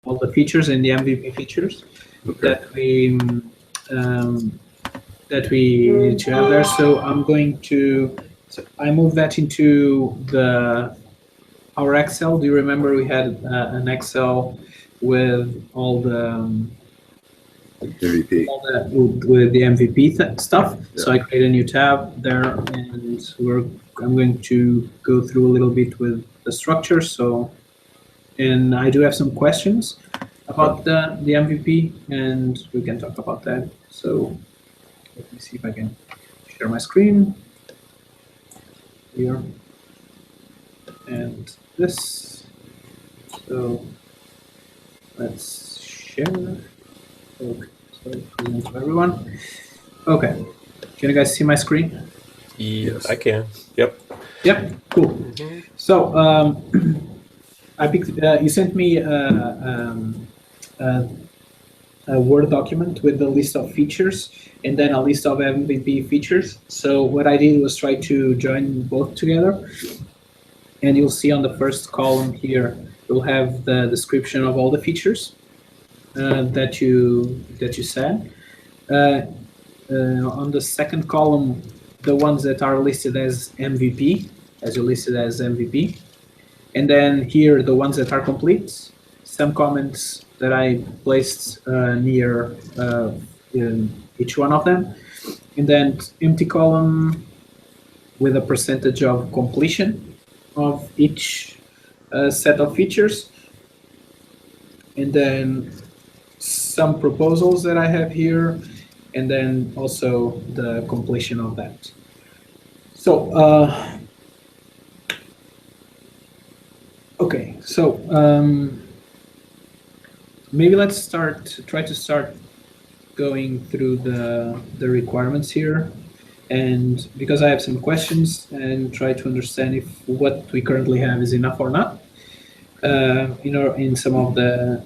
all the features and the MVP features that we need to have there. So I'm going to I move that into our Excel. Do you remember we had an Excel with all the MVP. with the MVP stuff? Yeah. So I create a new tab there, and I'm going to go through a little bit with the structure. So, and I do have some questions about the MVP, and we can talk about that. So let me see if I can share my screen here and this. So let's share. Okay, so present to everyone. Okay, can you guys see my screen? Yes, I can. Yep. Yep. Cool. So I picked. You sent me a Word document with the list of features and then a list of MVP features. So what I did was try to join both together. And you'll see on the first column here, you'll have the description of all the features that you said. On the second column, the ones that are listed as MVP, as you listed as MVP. And then here, the ones that are complete, some comments that I placed near in each one of them. And then empty column with a percentage of completion of each set of features. And then some proposals that I have here, and then also the completion of that. So, okay, so maybe let's try to start going through the requirements here, and because I have some questions and try to understand if what we currently have is enough or not, in some of the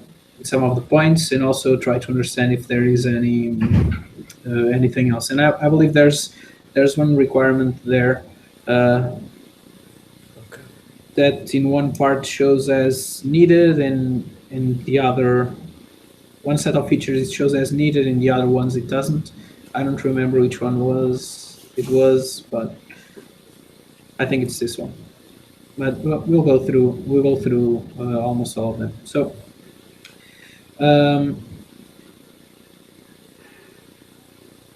points, and also try to understand if there is anything else. And I believe there's one requirement there that in one part shows as needed, and in the other one set of features it shows as needed, and the other ones it doesn't. I don't remember which one it was, but I think it's this one. But we'll go through almost all of them. So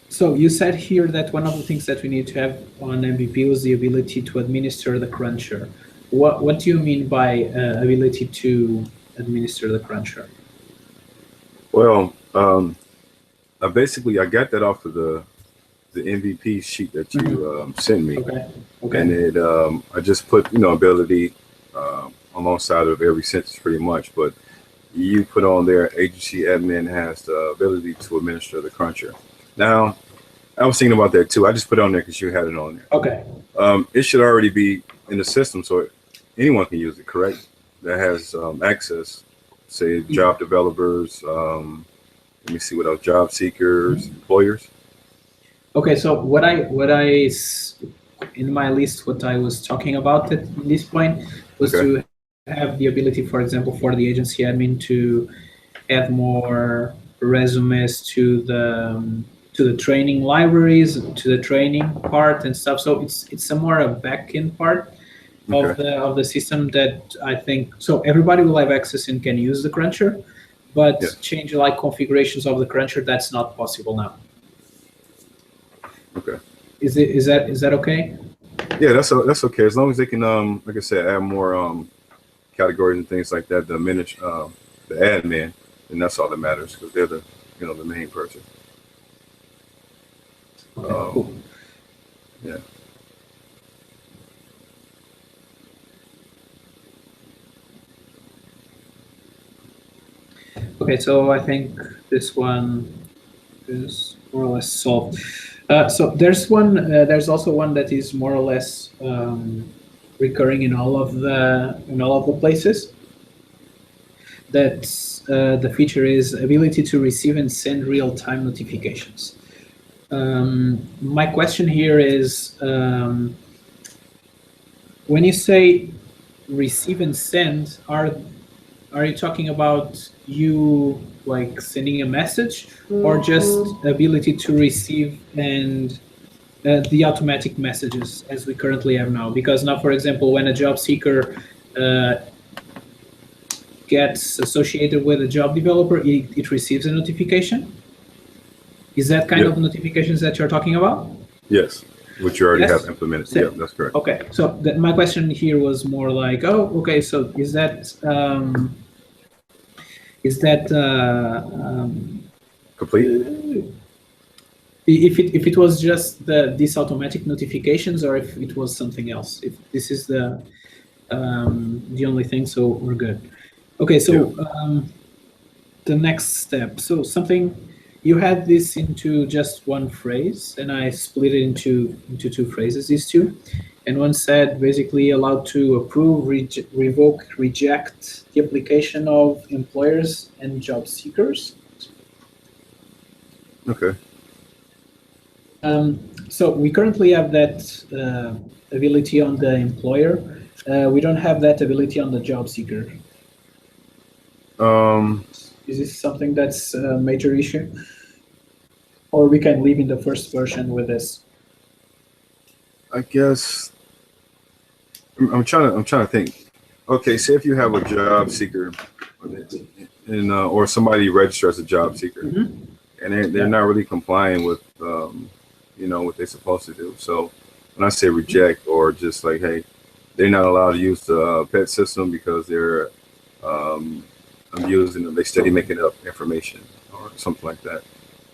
so you said here that one of the things that we need to have on MVP was the ability to administer the cruncher. What do you mean by ability to administer the cruncher? Well, I got that off of the MVP sheet that you sent me. Okay. And it I just put ability alongside of every sentence pretty much, but you put on there agency admin has the ability to administer the cruncher. Now, I was thinking about that too. I just put it on there because you had it on there. Okay. It should already be in the system, so anyone can use it, correct? That has access, say job developers, let me see what else, job seekers, employers. Okay, so what I in my list, what I was talking about at this point was to have the ability, for example, for the agency admin to add more resumes to the training libraries, to the training part and stuff. So it's a more a back-end part of the system that I think, so everybody will have access and can use the cruncher, but change like configurations of the cruncher, that's not possible now. Okay. Is that okay? Yeah, that's okay. As long as they can, like I said, add more categories and things like that. The admin, and that's all that matters because they're the main person. Okay, cool. Yeah. Okay, so I think this one is more or less solved. So there's also one that is more or less recurring in all of the places. That's the feature is ability to receive and send real-time notifications. My question here is, when you say receive and send, are are you talking about you like sending a message, or just ability to receive and the automatic messages as we currently have now? Because now, for example, when a job seeker gets associated with a job developer, it receives a notification. Is that kind of notifications that you're talking about? Yes, which you already Yes. have implemented. So, Yeah, that's correct. okay, so my question here was more like, oh, okay, so is that Complete? if it was just these automatic notifications, or if it was something else? If this is the only thing, so we're good. Okay, so the next step. So something, you had this into just one phrase, and I split it into two phrases, these two. And one said basically allowed to approve, revoke, reject the application of employers and job seekers. Okay. So we currently have that ability on the employer. We don't have that ability on the job seeker. Is this something that's a major issue? Or we can live in the first version with this? I guess I'm trying to think. Okay, say if you have a job seeker, and or somebody registers as a job seeker, and they're not really complying with what they're supposed to do. So when I say reject, or just like, hey, they're not allowed to use the pet system because they're abusing them, they steady making up information or something like that.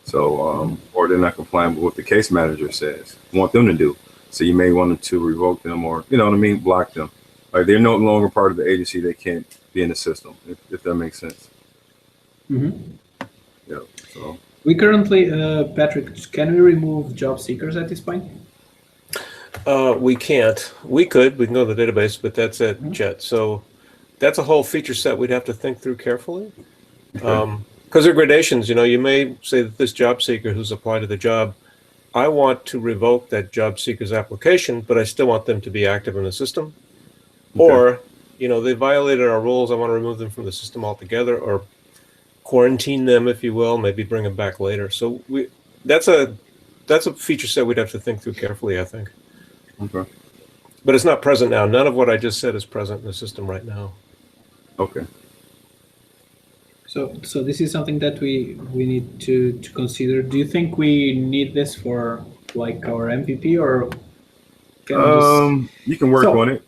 So or they're not complying with what the case manager says, want them to do. So you may want to revoke them, or block them. Like they're no longer part of the agency, they can't be in the system, if that makes sense. Yeah. So we currently, Patrick, can we remove job seekers at this point? We can't. We can go to the database, but that's at JET. So that's a whole feature set we'd have to think through carefully. Because there are gradations. You may say that this job seeker who's applied to the job, I want to revoke that job seeker's application, but I still want them to be active in the system. Or, they violated our rules, I want to remove them from the system altogether, or quarantine them, if you will, maybe bring them back later. So that's a feature set we'd have to think through carefully, I think. Okay. But it's not present now. None of what I just said is present in the system right now. Okay. So this is something that we need to consider. Do you think we need this for like our MVP, or can we just... You can work on it.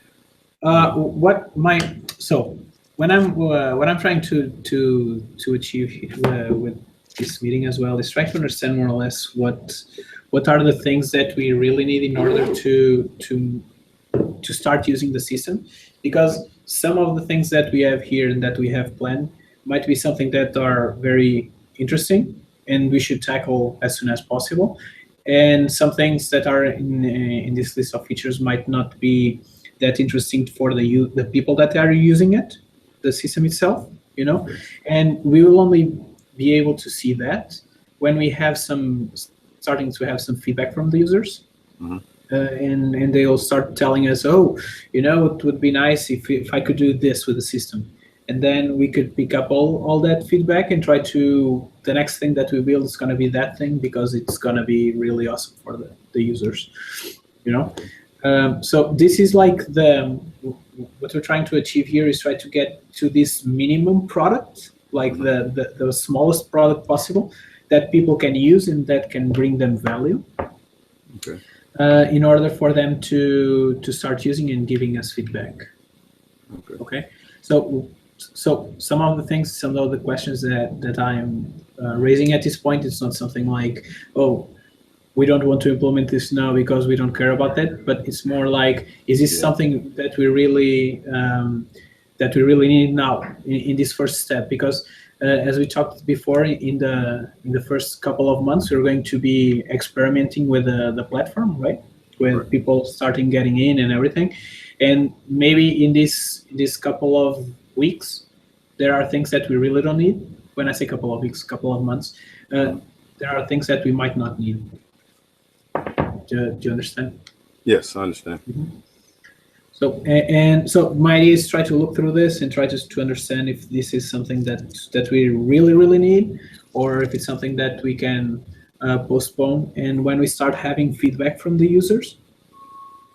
When I'm trying to achieve with this meeting as well is trying to understand more or less what are the things that we really need in order to start using the system, because some of the things that we have here and that we have planned might be something that are very interesting and we should tackle as soon as possible, and some things that are in this list of features might not be that interesting for the people that are using it, the system itself, and we will only be able to see that when we have starting to have some feedback from the users. And they'll start telling us, oh, it would be nice if I could do this with the system. And then we could pick up all that feedback and try to, the next thing that we build is going to be that thing, because it's going to be really awesome for the users, So this is like what we're trying to achieve here is try to get to this minimum product, like the smallest product possible that people can use and that can bring them value. Okay. In order for them to start using and giving us feedback. Okay. So some of the things, some of the questions that I'm raising at this point, it's not something like, oh, we don't want to implement this now because we don't care about that, but it's more like, is this something that we really need now in this first step? Because as we talked before, in the first couple of months, we're going to be experimenting with the platform, right? With people starting getting in and everything, and maybe in this couple of weeks, there are things that we really don't need. When I say couple of weeks, couple of months, there are things that we might not need. Do you understand? Yes, I understand. So my idea is try to look through this and try to understand if this is something that we really need, or if it's something that we can postpone. And when we start having feedback from the users,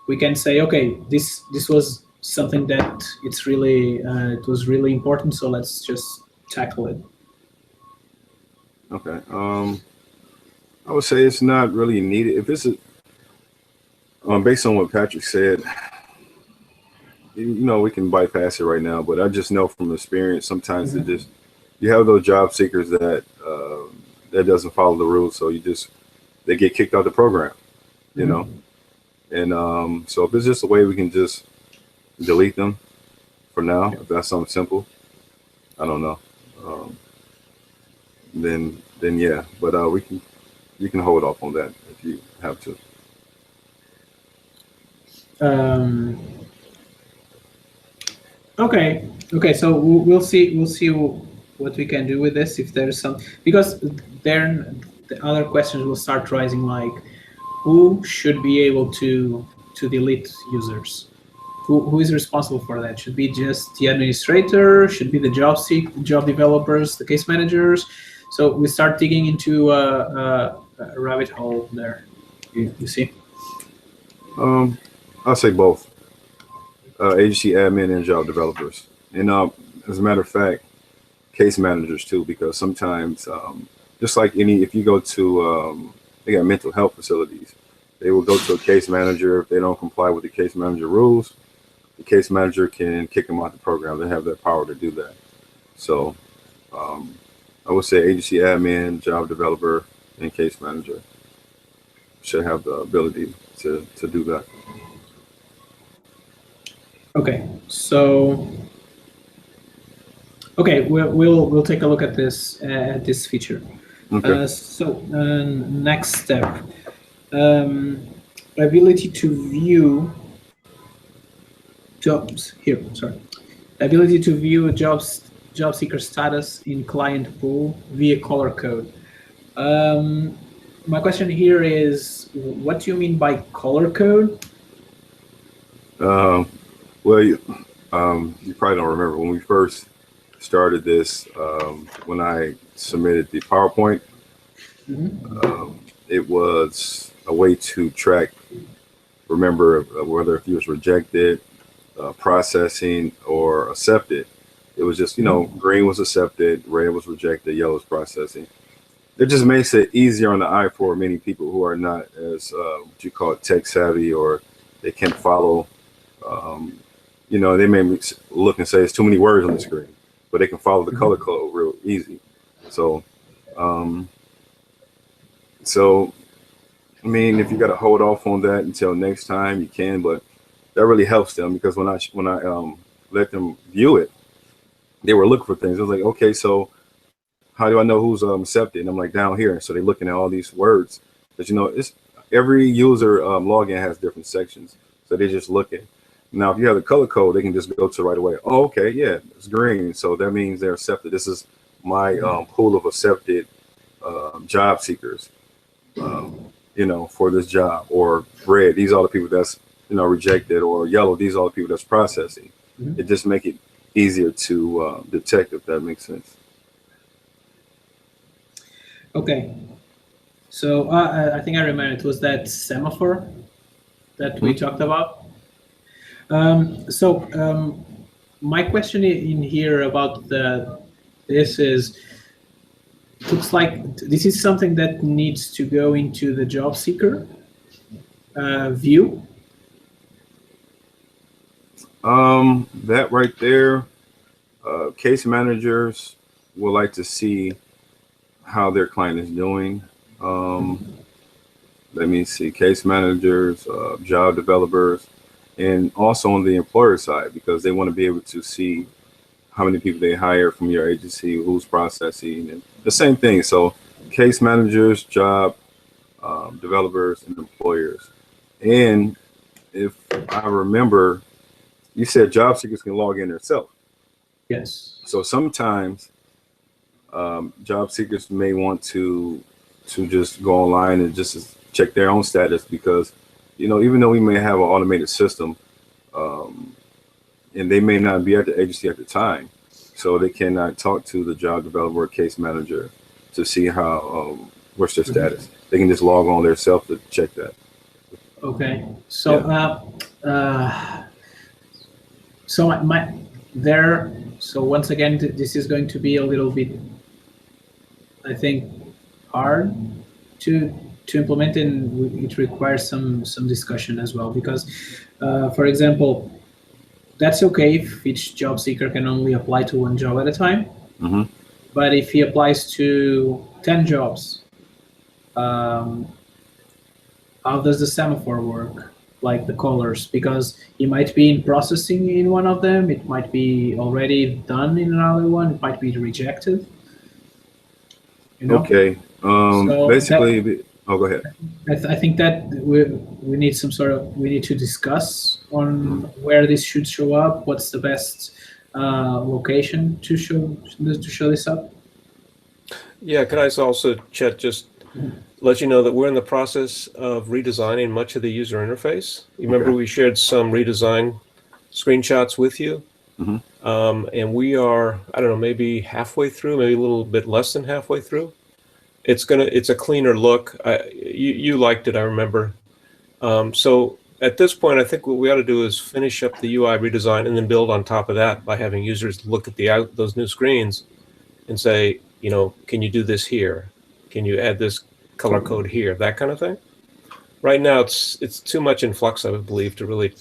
we can say, okay, this was something that it was really important, so let's just tackle it. Okay. I would say it's not really needed. If it's based on what Patrick said, we can bypass it right now. But I just know from experience, sometimes you have those job seekers that doesn't follow the rules, so they get kicked out of the program, you know. And so if it's just a way we can just delete them for now, if that's something simple, I don't know. Then yeah, but you can hold off on that if you have to. Okay. So we'll see what we can do with this, if there's some, because then the other questions will start rising, like who should be able to delete users. Who is responsible for that? Should be just the administrator? Should be the job developers, the case managers? So we start digging into a rabbit hole there. You see? I'll say both. Agency admin and job developers, and as a matter of fact, case managers too, because sometimes, just like if you go to, they got mental health facilities, they will go to a case manager. If they don't comply with the case manager rules, the case manager can kick them out the program. They have that power to do that. So I would say agency admin, job developer, and case manager should have the ability to do that. Okay, so we'll take a look at this feature. Okay. Next step, ability to view jobs here. Sorry, ability to view job seeker status in client pool via color code. My question here is, what do you mean by color code? Well, you probably don't remember when we first started this. When I submitted the PowerPoint, it was a way to track, remember whether if he was rejected, processing, or accepted. It was just, green was accepted, red was rejected, yellow was processing. It just makes it easier on the eye for many people who are not as what you call it, tech savvy, or they can't follow. They may look and say it's too many words on the screen, but they can follow the color code real easy. So, I mean, if you got to hold off on that until next time, you can, but that really helps them, because when I let them view it, they were looking for things. I was like, okay, so how do I know who's accepted? And I'm like, down here. So they're looking at all these words, but it's every user login has different sections, so they're just looking. Now, if you have the color code, they can just go to right away. Oh, okay, yeah, it's green, so that means they're accepted. This is my pool of accepted job seekers, for this job. Or red, these are the people that's rejected, or yellow, these are the people that's processing. It just make it easier to detect, if that makes sense. Okay, so I think I remember it was that semaphore that we talked about. My question in here about this is, it looks like this is something that needs to go into the job seeker view. That right there, case managers would like to see how their client is doing. Let me see, case managers, job developers, and also on the employer side, because they want to be able to see how many people they hire from your agency, who's processing, and the same thing. So case managers, job developers, and employers. And if I remember, you said job seekers can log in themselves. Yes. So sometimes job seekers may want to just go online and just check their own status, because even though we may have an automated system, um, and they may not be at the agency at the time, so they cannot talk to the job developer or case manager to see how what's their status. They can just log on themselves to check that. Okay. So so my there. So once again, this is going to be a little bit, I think, hard to implement, and it requires some discussion as well. Because, for example, that's okay if each job seeker can only apply to one job at a time. Mm-hmm. But if he applies to 10 jobs, how does the semaphore work? Like the colors, because it might be in processing in one of them, it might be already done in another one, it might be rejected. You know? Okay. So Basically, go ahead. I think that we need we need to discuss on where this should show up. What's the best location to show this up? Yeah, can I also, Chet, just let you know that we're in the process of redesigning much of the user interface. You remember we shared some redesign screenshots with you? Mm-hmm. And we are, I don't know, maybe halfway through, maybe a little bit less than halfway through. It's a cleaner look. You liked it, I remember. So at this point, I think what we ought to do is finish up the UI redesign and then build on top of that by having users look at those new screens and say, you know, can you do this here? Can you add this color code here? That kind of thing. Right now, it's too much in flux, I would believe, to really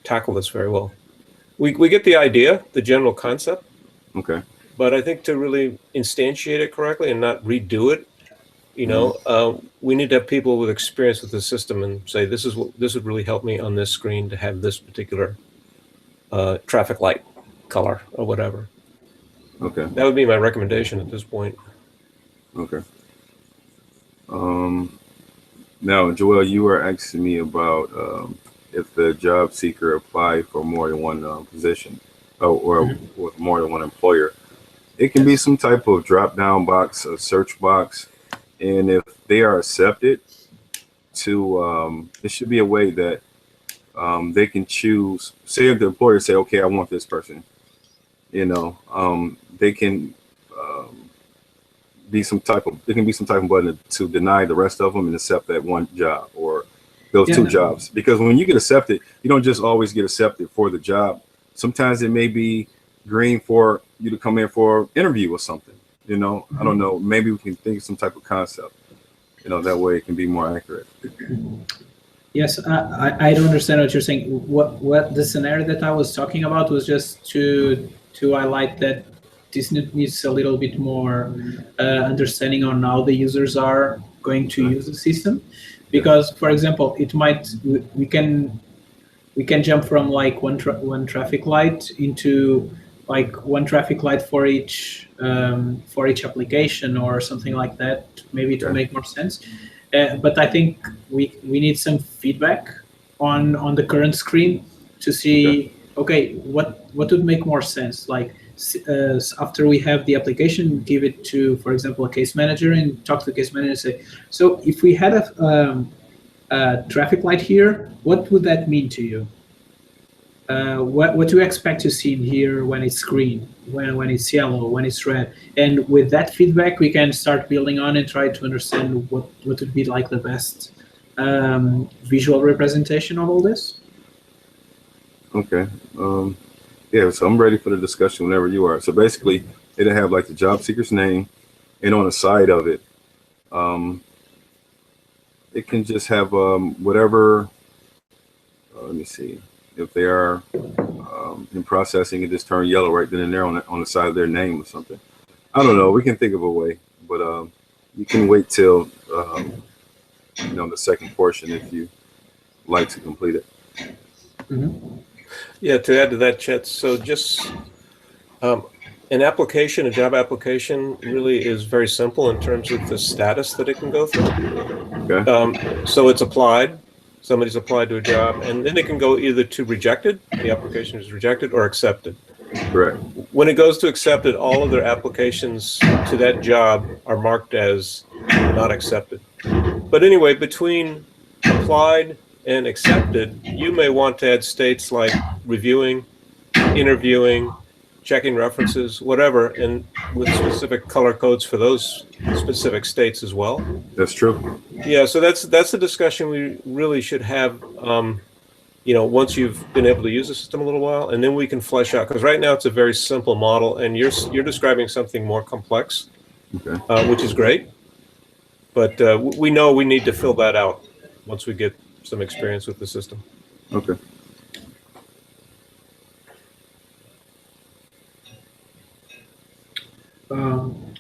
tackle this very well. We get the idea, the general concept. Okay. But I think to really instantiate it correctly and not redo it, you know, we need to have people with experience with the system and say, this would really help me on this screen to have this particular traffic light color or whatever. Okay. That would be my recommendation at this point. Okay. Now, Joel, you were asking me about if the job seeker applied for more than one position or with more than one employer. It can be some type of drop-down box, a search box, and if they are accepted to, there should be a way that they can choose. Say if the employer say, "Okay, I want this person," you know, they can be some type of button to deny the rest of them and accept that one job or those two jobs. Because when you get accepted, you don't just always get accepted for the job. Sometimes it may be green for you to come in for an interview or something. You know, I don't know. Maybe we can think of some type of concept. You know, that way it can be more accurate. Yes, I don't understand what you're saying. What the scenario that I was talking about was just to highlight that this needs a little bit more understanding on how the users are going to use the system, because, for example, it might we can jump from like one traffic light into like one traffic light for each application or something like that, maybe to make more sense. But I think we need some feedback on the current screen to see, okay, what would make more sense? Like after we have the application, give it to, for example, a case manager and talk to the case manager and say, so if we had a traffic light here, what would that mean to you? What do you expect to see in here when it's green, when it's yellow, when it's red? And with that feedback, we can start building on and try to understand what would be like the best visual representation of all this. Okay. Yeah, so I'm ready for the discussion whenever you are. So basically, it'll have like the job seeker's name, and on the side of it, it can just have whatever. Let me see. If they are in processing, it just turn yellow right then and there on the side of their name or something. I don't know. We can think of a way, but you can wait till the second portion if you like to complete it. Mm-hmm. Yeah, to add to that, Chet, so just an application, a job application, really is very simple in terms of the status that it can go through. Okay. So it's applied. Somebody's applied to a job, and then it can go either to rejected, the application is rejected, or accepted. Correct. When it goes to accepted, all of their applications to that job are marked as not accepted. But anyway, between applied and accepted, you may want to add states like reviewing, interviewing, checking references, whatever, and with specific color codes for those specific states as well. That's true. Yeah, so that's a discussion we really should have. Once you've been able to use the system a little while, and then we can flesh out, because right now it's a very simple model, and you're describing something more complex, which is great. But we know we need to fill that out once we get some experience with the system. Okay.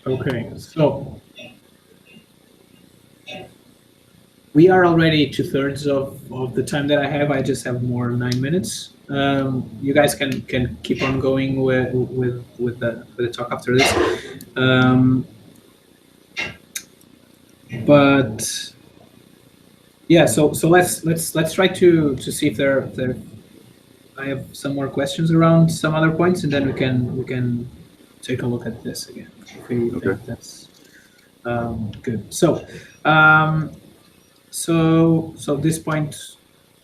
Okay, so we are already 2/3 of the time that I have. I just have more 9 minutes. You guys can keep on going with the talk after this. But yeah, so let's try to see if there I have some more questions around some other points, and then we can take a look at this again if we think that's good. So so this point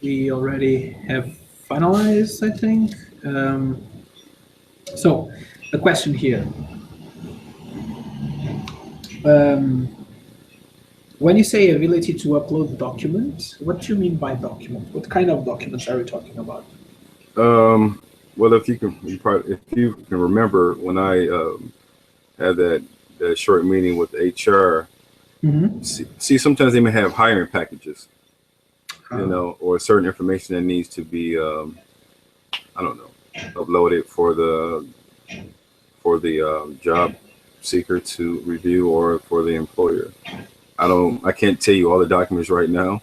we already have finalized, I think. So the question here. When you say ability to upload documents, what do you mean by document? What kind of documents are we talking about? Well, if you can remember when I had that short meeting with HR, see, sometimes they may have hiring packages, or certain information that needs to be, uploaded for the job seeker to review, or for the employer. I can't tell you all the documents right now,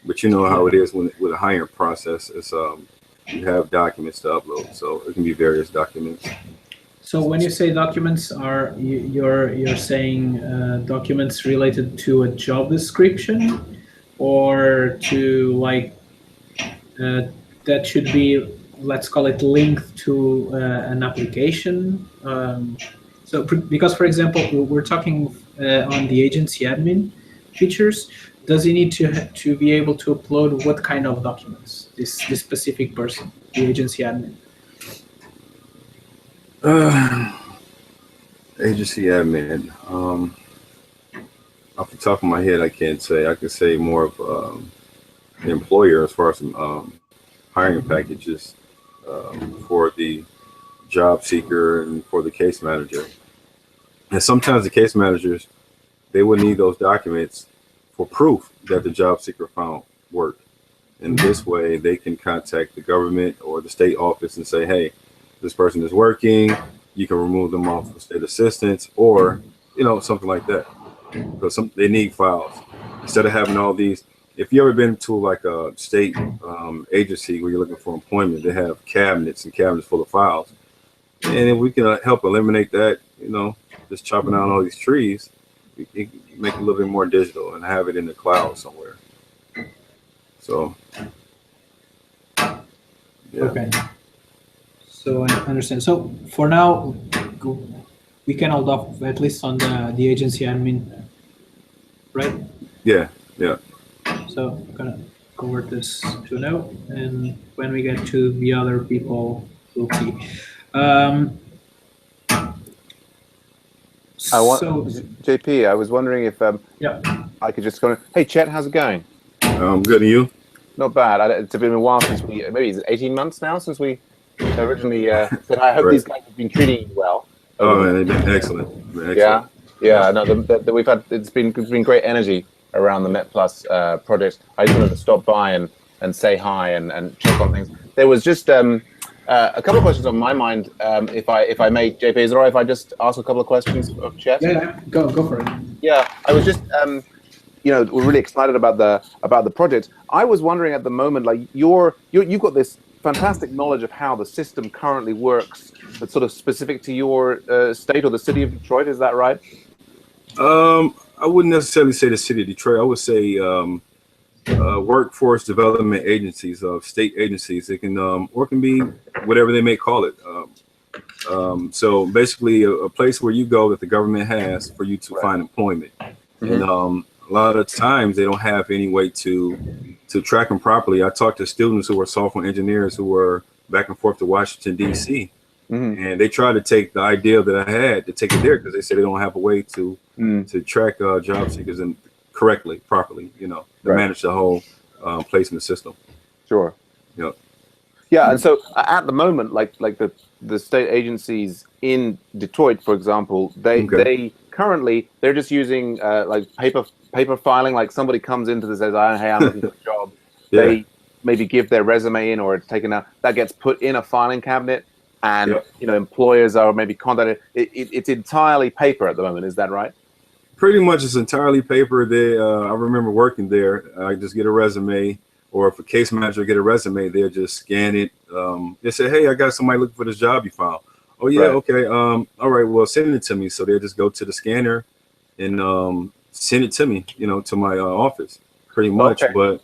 but you know how it is with a hiring process. It's you have documents to upload, so it can be various documents. So when you say documents, you're saying documents related to a job description, or to that should be, let's call it, linked to an application. Because, for example, we're talking on the agency admin features. Does he need to be able to upload what kind of documents? This specific person, the agency admin. Agency admin. Off the top of my head, I can't say. I could say more of the employer as far as some hiring packages for the job seeker and for the case manager. And sometimes the case managers, they would need those documents for proof that the job seeker found work. And this way they can contact the government or the state office and say, hey, this person is working. You can remove them off of state assistance, or, something like that. Because they need files. Instead of having all these, if you ever been to like a state agency where you're looking for employment, they have cabinets and cabinets full of files. And if we can help eliminate that, just chopping down all these trees, you can make it a little bit more digital and have it in the cloud somewhere. So, yeah. Okay. So I understand. So for now, we can hold off at least on the agency admin, right? Yeah. So I'm gonna convert this to no, and when we get to the other people, we'll see. JP, I was wondering if I could just go. Hey, Chet, how's it going? Good, and you? Not bad. It's been a while since maybe it's 18 months now since we originally said. I hope these guys have been treating you well. Oh man, they've been excellent. Yeah. No, we've had. It's been great energy around the MetPlus project. I just wanted to stop by and say hi and check on things. There was just a couple of questions on my mind. If I may, JP, is it all right if I just ask a couple of questions of Chet? Yeah, go for it. Yeah, I was just we're really excited about the project. I was wondering at the moment, like you've got this fantastic knowledge of how the system currently works, that's sort of specific to your state or the city of Detroit. Is that right? I wouldn't necessarily say the city of Detroit. I would say workforce development agencies, state agencies. It can or can be whatever they may call it. So basically, a place where you go that the government has for you to find employment. And a lot of times they don't have any way to track them properly. I talked to students who were software engineers who were back and forth to Washington, D.C. And they tried to take the idea that I had to take it there because they said they don't have a way to track job seekers and properly, to manage the whole placement system. Sure. Yeah, and so at the moment, like the state agencies in Detroit, for example, they currently they're just using like paper filing. Like somebody comes into this, says, "Hey, I'm looking for a job." They maybe give their resume in, or it's taken out. That gets put in a filing cabinet, and employers are maybe contacted. It's entirely paper at the moment. Is that right? Pretty much, it's entirely paper. I remember working there. I just get a resume. Or if a case manager get a resume, they'll just scan it. They say, "Hey, I got somebody looking for this job you found." "Oh yeah, okay. All right, well, send it to me." So they'll just go to the scanner and send it to me, to my office, pretty much. Okay. But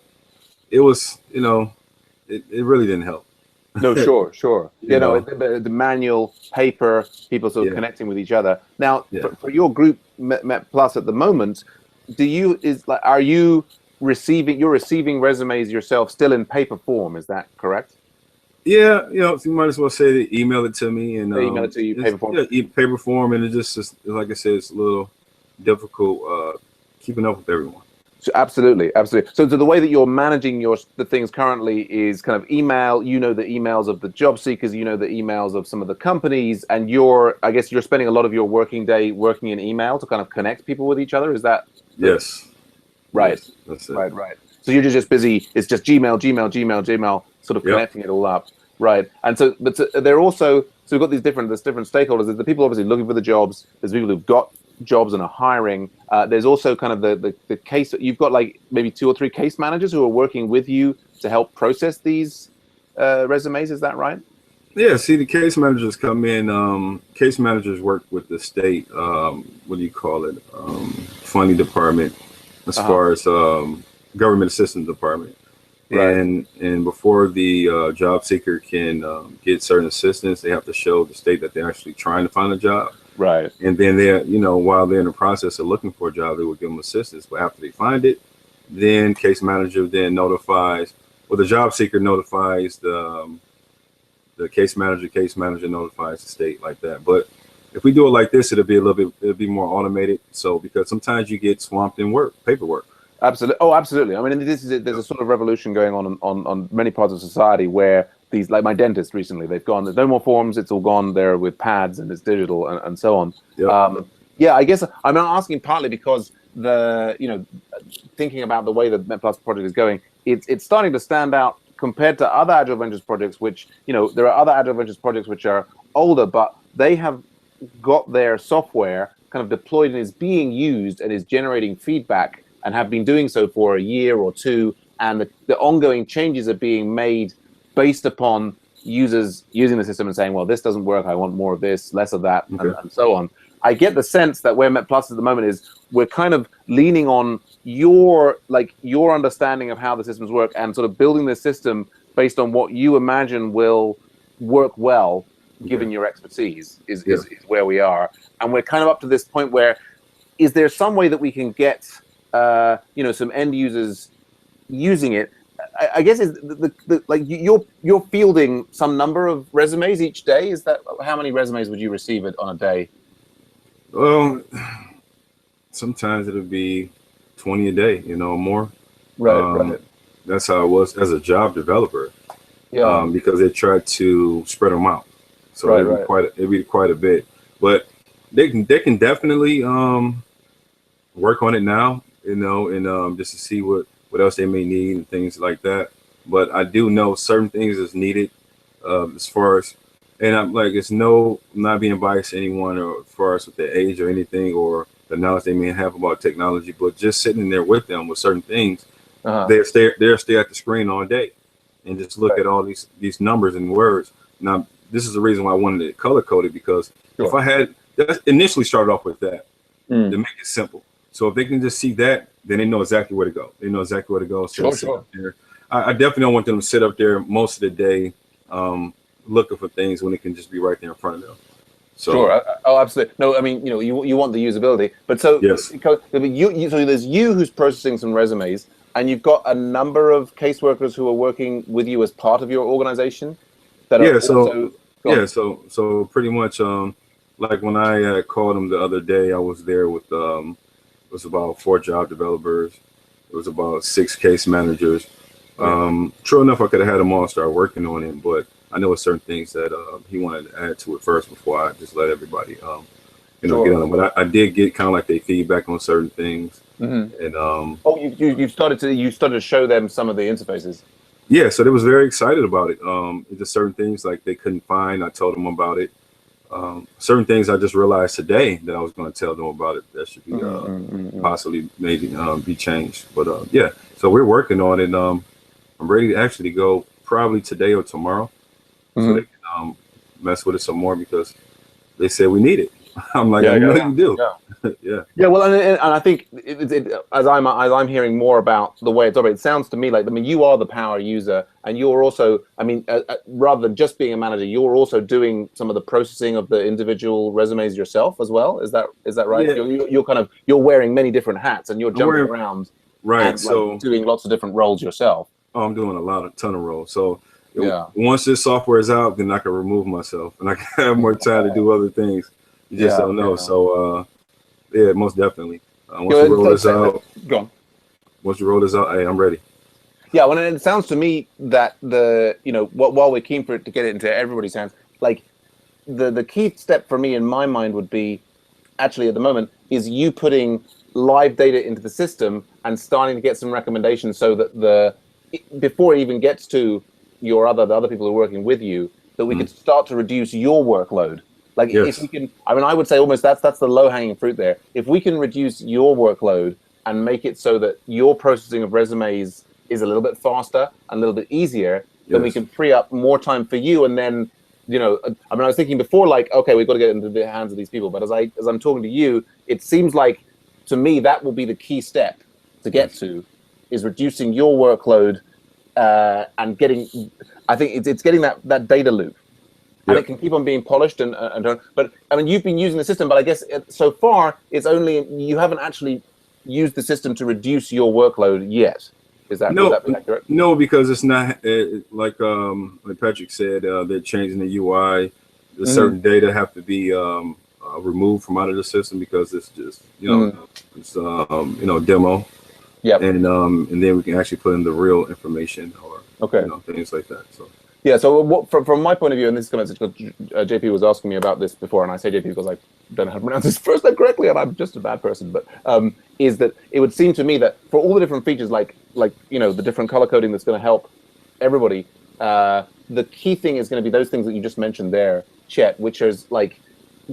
it was, it really didn't help. No, sure. The manual paper, people sort of connecting with each other. Now, for your group, MetPlus at the moment, are you receiving resumes yourself still in paper form? Is that correct? Yeah, so you might as well say they email it to me and they email it to you paper form. Yeah, paper form, and it just like I said, it's a little difficult keeping up with everyone. So absolutely. So the way that you're managing the things currently is kind of email. The emails of the job seekers. The emails of some of the companies, and I guess you're spending a lot of your working day working in email to kind of connect people with each other. Is that? Yes. Right. Yes, that's it. Right. So you're just busy. It's just Gmail, sort of connecting it all up. Right. And so, but they're also, so we've got there's different stakeholders. There's the people obviously looking for the jobs. There's people who've got jobs and are hiring. There's also kind of the case. You've got like maybe 2 or 3 case managers who are working with you to help process these resumes. Is that right? Yeah. See, the case managers come in. Case managers work with the state. What do you call it? Funding department. As far as government assistance department, and before the job seeker can get certain assistance, they have to show the state that they're actually trying to find a job. Right. And then while they're in the process of looking for a job, they will give them assistance. But after they find it, then case manager then notifies, or the job seeker notifies the case manager notifies the state, like that. But if we do it like this, it'll be more automated. So because sometimes you get swamped in paperwork. Absolutely. Oh, absolutely. I mean, there's a sort of revolution going on many parts of society where these, like my dentist recently, they've gone, there's no more forms. It's all gone there with pads and it's digital and so on. Yep. I guess I'm asking partly because thinking about the way the MetPlus project is going, it's starting to stand out compared to other Agile Ventures projects, which, there are other Agile Ventures projects which are older, but they have got their software kind of deployed and is being used and is generating feedback and have been doing so for a year or two. And the ongoing changes are being made based upon users using the system and saying, well, this doesn't work. I want more of this, less of that, and so on. I get the sense that where MetPlus at the moment is, we're kind of leaning on your understanding of how the systems work and sort of building the system based on what you imagine will work well, given your expertise, is where we are. And we're kind of up to this point where, is there some way that we can get, some end users using it? I guess is like you're fielding some number of resumes each day. Is that, how many resumes would you receive on a day? Well, sometimes it'll be 20 a day, or more. Right. That's how it was as a job developer. Yeah. Because they tried to spread them out, so it'd be quite a bit. But they can definitely work on it now, and just to see what else they may need and things like that. But I do know certain things is needed as far as, and I'm like, I'm not being biased to anyone, or as far as with their age or anything, or the knowledge they may have about technology, but just sitting there with them with certain things, they'll stay at the screen all day and just look at all these numbers and words. Now, this is the reason why I wanted it color coded, because if I had initially started off with that to make it simple. So if they can just see that, then they know exactly where to go. They know exactly where to go. So sit up there. I definitely don't want them to sit up there most of the day looking for things when it can just be right there in front of them. So, sure. Oh, absolutely. No, I mean, you want the usability, but so yes. So there's you who's processing some resumes, and you've got a number of caseworkers who are working with you as part of your organization. that Yeah, are so also yeah, so pretty much like when I called them the other day, I was there with it was about 4 job developers, it was about 6 case managers. True enough, I could have had them all start working on it, but I know certain things that he wanted to add to it first before I just let everybody get on it. But I did get kind of like their feedback on certain things, and Oh, you've started to show them some of the interfaces. yeah, so they was very excited about it. Just certain things like they couldn't find, I told them about it. Certain things I just realized today that I was going to tell them about it that should be possibly maybe be changed. But yeah, so we're working on it. I'm ready to actually go probably today or tomorrow, so they can mess with it some more because they said we need it. I'm like, I know you do. Yeah. Yeah, well, and I think as I'm hearing more about the way it's operated, it sounds to me like, I mean, you are the power user, and you're also, I mean, rather than just being a manager, you're also doing some of the processing of the individual resumes yourself as well. Is that right? Yeah. You're wearing many different hats, and you're jumping around, right? And, so doing lots of different roles yourself. I'm doing a ton of roles. So yeah, once this software is out, then I can remove myself, and I can have more time to do other things. You just don't know. So yeah, most definitely. Once you roll this out, go on. Once you roll this out, hey, I'm ready. Yeah, well, and it sounds to me that while we're keen for it to get it into everybody's hands, like the key step for me in my mind would be actually at the moment is you putting live data into the system and starting to get some recommendations so that before it even gets to the other people who are working with you, that we could start to reduce your workload. Like if we can, I mean, I would say almost that's the low hanging fruit there. If we can reduce your workload and make it so that your processing of resumes is a little bit faster and a little bit easier, then we can free up more time for you. And then, I mean, I was thinking before, like, okay, we've got to get into the hands of these people. But as I'm talking to you, it seems like to me that will be the key step to get to, is reducing your workload and getting. I think it's getting that data loop. And it can keep on being polished and but I mean, you've been using the system, but I guess so far it's only you haven't actually used the system to reduce your workload yet. Is that accurate? No, because it's not like Patrick said. They're changing the UI. The certain data have to be removed from out of the system because it's just it's demo. Yeah, and then we can actually put in the real information or things like that. So. Yeah, so from my point of view, and this is because JP was asking me about this before, and I say JP because I don't know how to pronounce his first name correctly, and I'm just a bad person, but is that it would seem to me that for all the different features, like the different color coding that's going to help everybody, the key thing is going to be those things that you just mentioned there, Chet, which is like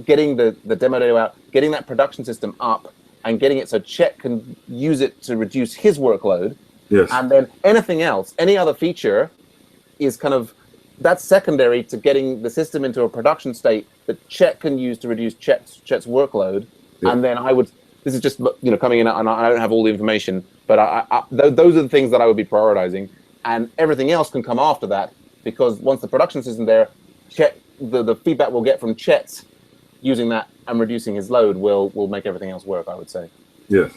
getting the demo data out, getting that production system up, and getting it so Chet can use it to reduce his workload. Yes. And then anything else, any other feature is kind of, that's secondary to getting the system into a production state that Chet can use to reduce Chet's workload. Yeah. And then this is just coming in, and I don't have all the information, but those are the things that I would be prioritizing, and everything else can come after that, because once the production system there, Chet, the feedback we'll get from Chet's using that and reducing his load will make everything else work, I would say. Yes.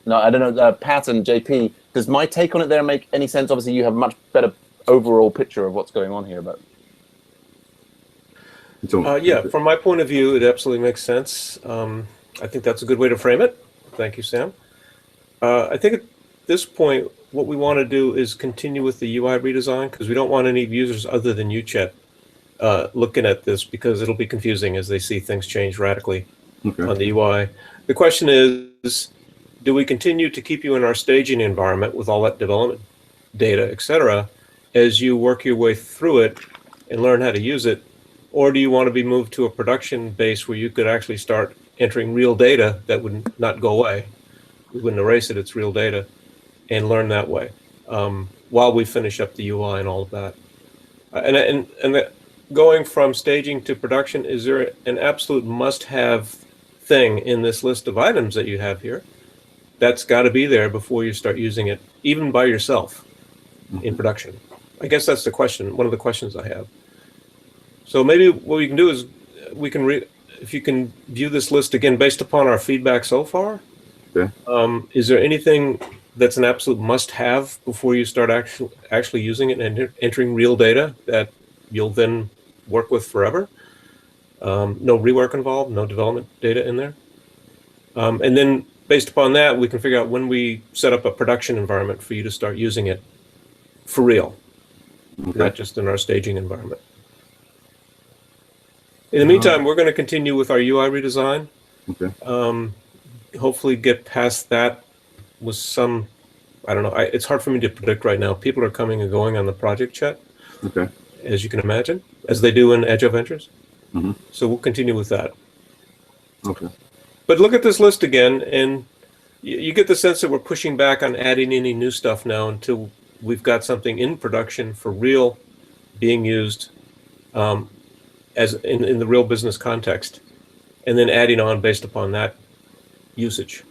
No, I don't know, Pat and JP, does my take on it there make any sense? Obviously, you have a much better overall picture of what's going on here, but yeah, from my point of view, it absolutely makes sense. I think that's a good way to frame it. Thank you, Sam. I think at this point, what we want to do is continue with the UI redesign, because we don't want any users other than you, Chet, looking at this, because it'll be confusing as they see things change radically on the UI. The question is, do we continue to keep you in our staging environment with all that development data, et cetera, as you work your way through it and learn how to use it? Or do you want to be moved to a production base where you could actually start entering real data that would not go away? We wouldn't erase it, it's real data, and learn that way while we finish up the UI and all of that. And going from staging to production, is there an absolute must-have thing in this list of items that you have here that's got to be there before you start using it, even by yourself in production? I guess that's the question, one of the questions I have. So maybe what we can do is we can if you can view this list again based upon our feedback so far. Okay. Is there anything that's an absolute must-have before you start actually using it and entering real data that you'll then work with forever. No rework involved, no development data in there. And then based upon that, we can figure out when we set up a production environment for you to start using it for real, not just in our staging environment. In the meantime, we're going to continue with our UI redesign. Okay. Hopefully get past that with some, I don't know, it's hard for me to predict right now. People are coming and going on the project chat, Okay. as you can imagine, as they do in Agile Ventures. Mm-hmm. So we'll continue with that. Okay. But look at this list again, and you get the sense that we're pushing back on adding any new stuff now until we've got something in production for real being used as in the real business context, and then adding on based upon that usage,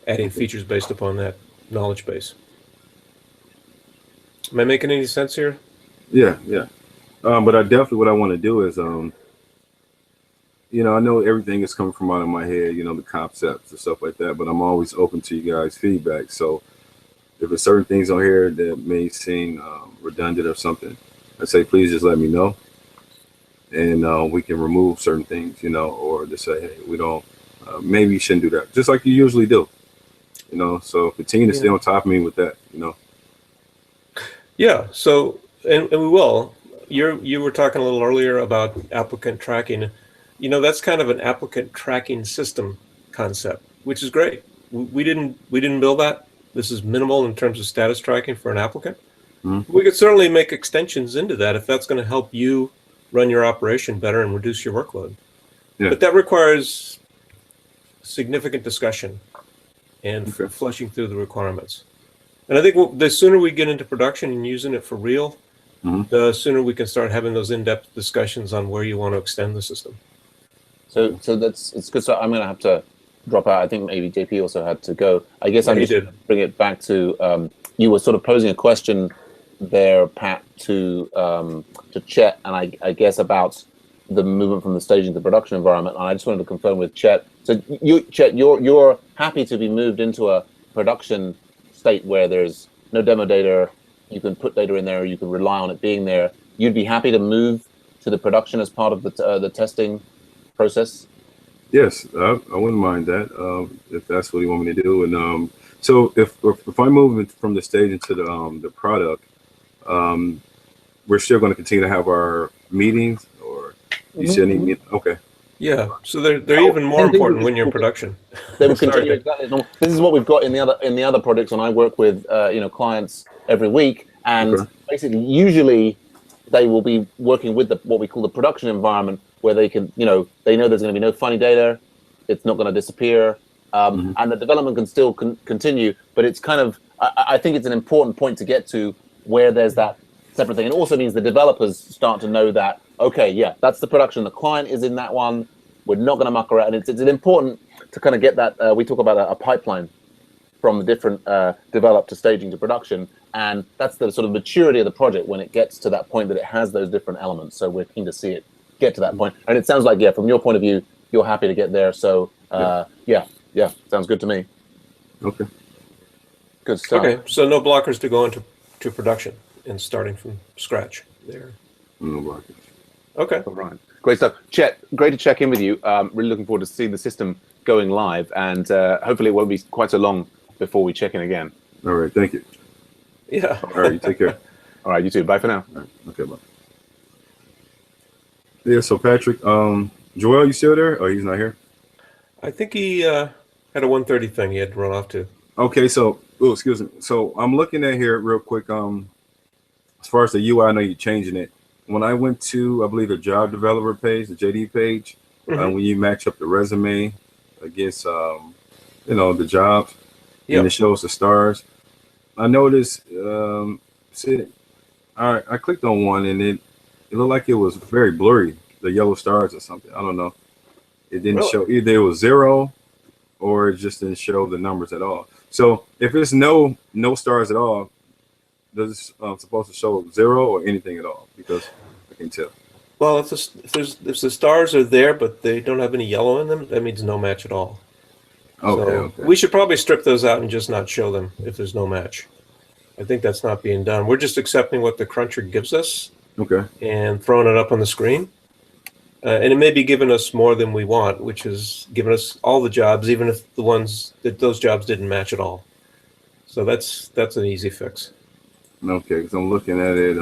adding features based upon that knowledge base. Am I making any sense here? Yeah, yeah. But what I want to do is, I know everything is coming from out of my head, the concepts and stuff like that, but I'm always open to you guys' feedback. So if there's certain things on here that may seem redundant or something, I say, please just let me know. And we can remove certain things, or just say, hey, we don't, maybe you shouldn't do that, just like you usually do, so continue to stay on top of me with that, Yeah, so, and we will. You were talking a little earlier about applicant tracking. That's kind of an applicant tracking system concept, which is great. We didn't build that. This is minimal in terms of status tracking for an applicant. Mm-hmm. We could certainly make extensions into that if that's going to help you run your operation better and reduce your workload. Yeah. But that requires significant discussion and Okay. flushing through the requirements. And I think the sooner we get into production and using it for real, Mm-hmm. the sooner we can start having those in-depth discussions on where you want to extend the system. So it's good. So I'm going to have to drop out. I think maybe JP also had to go. I guess I'm Yeah, he just did. bring it back to you were sort of posing a question there, Pat, to Chet, and I guess about the movement from the staging to the production environment. And I just wanted to confirm with Chet. So Chet, you're happy to be moved into a production state where there's no demo data. You can put data in there. You can rely on it being there. You'd be happy to move to the production as part of the testing process. Yes, I wouldn't mind that if that's what you want me to do. And so if I move from the stage into the product, we're still going to continue to have our meetings, or you still need me? Okay. Yeah, so they're even more important when you're in production. They will Sorry, continue Dave. exactly as normal. This is what we've got in the other projects, and I work with clients every week, and Okay. basically usually they will be working with what we call the production environment, where they can they know there's going to be no funny data, it's not going to disappear, and the development can still continue. But it's kind of I think it's an important point to get to where there's that separate thing. It also means the developers start to know that, okay, yeah, that's the production. The client is in that one. We're not going to muck around. It's important to kind of get that. We talk about a pipeline from the different develop to staging to production. And that's the sort of maturity of the project when it gets to that point that it has those different elements. So we're keen to see it get to that point. And it sounds like, yeah, from your point of view, you're happy to get there. So yeah, sounds good to me. Okay. Good stuff. Okay, so no blockers to go into production and starting from scratch there. No blockage. Okay. All right. Great stuff. Chet, great to check in with you. Really looking forward to seeing the system going live, and hopefully it won't be quite so long before we check in again. All right. Thank you. Yeah. All right. You take care. All right, you too. Bye for now. All right. Okay. Bye. Yeah. So Patrick, Joel, you still there? Oh, he's not here. I think he had a 1:30 thing he had to run off to. Okay. So, excuse me. So I'm looking at here real quick. As far as the UI, I know you're changing it. When I went to, I believe, the job developer page, the JD page, when you match up the resume against, the jobs, and it shows the stars. I noticed, I clicked on one, and it looked like it was very blurry, the yellow stars or something. I don't know. It didn't show, either it was 0 or it just didn't show the numbers at all. So if it's no stars at all, does it supposed to show 0 or anything at all? Because I can tell. Well, if the stars are there but they don't have any yellow in them, that means no match at all. Okay, So okay. we should probably strip those out and just not show them if there's no match. I think that's not being done. We're just accepting what the cruncher gives us Okay. and throwing it up on the screen. And it may be giving us more than we want, which is giving us all the jobs, even if those jobs didn't match at all. So that's an easy fix. Okay, because I'm looking at it.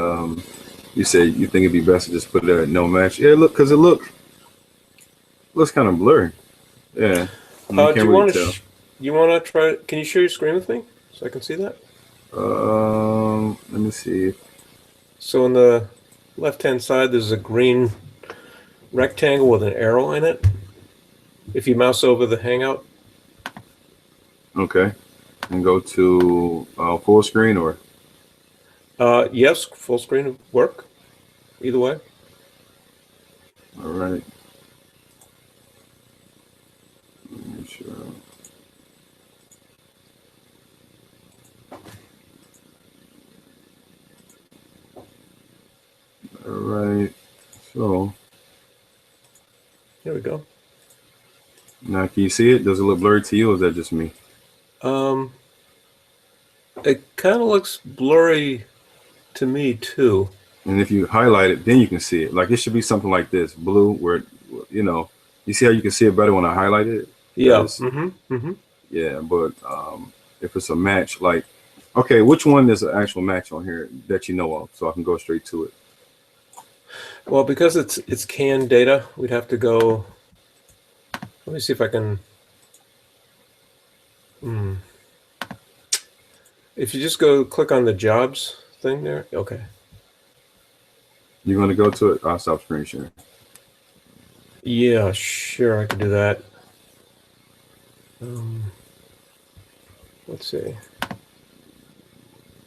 You said you think it'd be best to just put it at no match. Yeah, look, because it looks kind of blurry. Yeah, I mean, you Do can't you really want tell. you want to try? Can you share your screen with me so I can see that? Let me see. So on the left-hand side, there's a green rectangle with an arrow in it. If you mouse over the Hangout, Okay, and go to full screen or yes, full screen would work. Either way. all right. Make sure. All right. So Here we go. now, can you see it? Does it look blurry to you, or is that just me? It kind of looks blurry to me too. And if you highlight it, then you can see it. Like it should be something like this, blue, where you see how you can see it better when I highlight it. Yeah. Yes. Yeah, but if it's a match, like, okay, which one is an actual match on here that you know of, so I can go straight to it? Well, because it's canned data, we'd have to go. Let me see if I can. If you just go click on the jobs thing there, okay. You're gonna go to it. I'll stop screen sharing. Yeah, sure, I could do that. Let's see.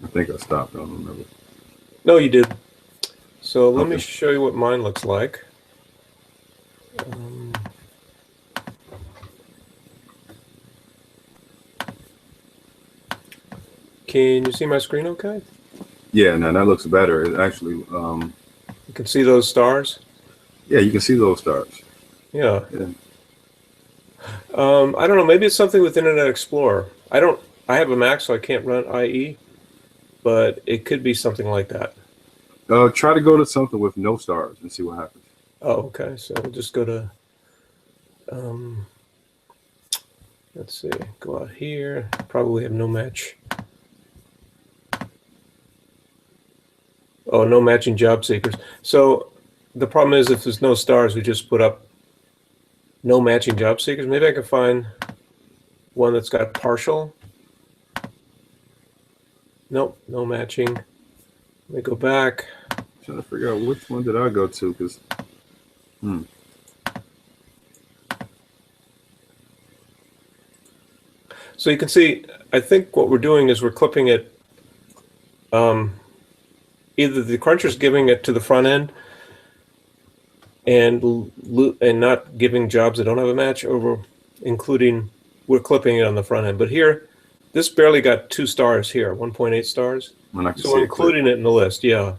I think I stopped. I don't remember. No, you did. So let me Okay. show you what mine looks like. Can you see my screen okay? Yeah, now that looks better. It actually, You can see those stars? yeah, you can see those stars. Yeah. Yeah. I don't know, maybe it's something with Internet Explorer. I have a Mac, so I can't run IE, but it could be something like that. Try to go to something with no stars and see what happens. Oh, okay. So we'll just go to, let's see, go out here. Probably have no match. Oh, no matching job seekers. So the problem is if there's no stars, we just put up no matching job seekers. Maybe I can find one that's got partial. Nope, no matching. Let me go back. Trying to figure out which one did I go to, because So you can see, I think what we're doing is we're clipping it. Either the cruncher's giving it to the front end and not giving jobs that don't have a match, or we're clipping it on the front end. But here, this barely got 2 stars here, 1.8 stars. when I can So see we're it including it in the list, yeah.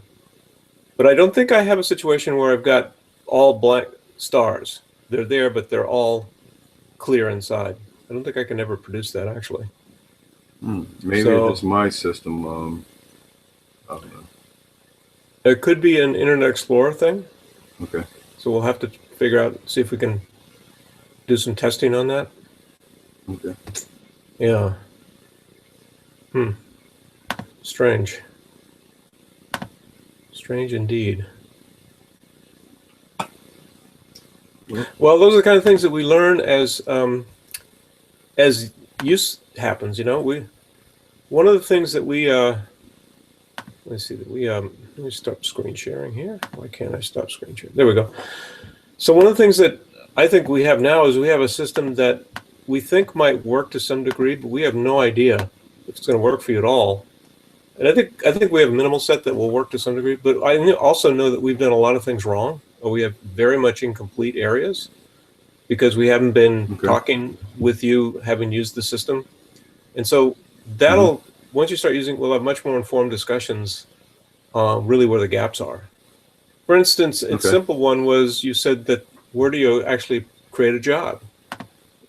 But I don't think I have a situation where I've got all black stars. They're there, but they're all clear inside. I don't think I can ever produce that, actually. Maybe So- it's my system. I don't know. It could be an Internet Explorer thing. Okay. So we'll have to figure out, see if we can do some testing on that. Okay. Yeah. Strange. Strange indeed. Well, those are the kind of things that we learn as use happens. One of the things that we let's see that let me stop screen sharing here. Why can't I stop screen sharing? There we go. So one of the things that I think we have now is we have a system that we think might work to some degree, but we have no idea if it's going to work for you at all. And I think we have a minimal set that will work to some degree, but I also know that we've done a lot of things wrong, or we have very much incomplete areas because we haven't been talking with you, having used the system. And so that'll, once you start using, we'll have much more informed discussions really where the gaps are. For instance, a simple one was you said that where do you actually create a job?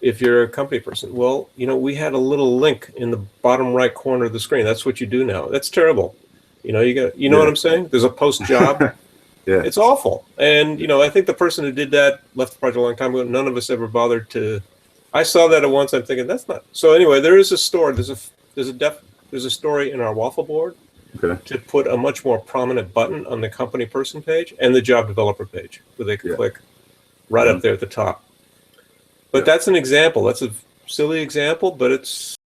if you're a company person. Well, we had a little link in the bottom right corner of the screen. That's what you do now. That's terrible. You know what I'm saying? There's a post job. Yeah. It's awful. And, I think the person who did that left the project a long time ago. None of us ever bothered to. I saw that at once. I'm thinking that's not. So anyway, there is a story. There's a story in our waffle board to put a much more prominent button on the company person page and the job developer page where they can click right up there at the top. But that's an example. That's a silly example, but it's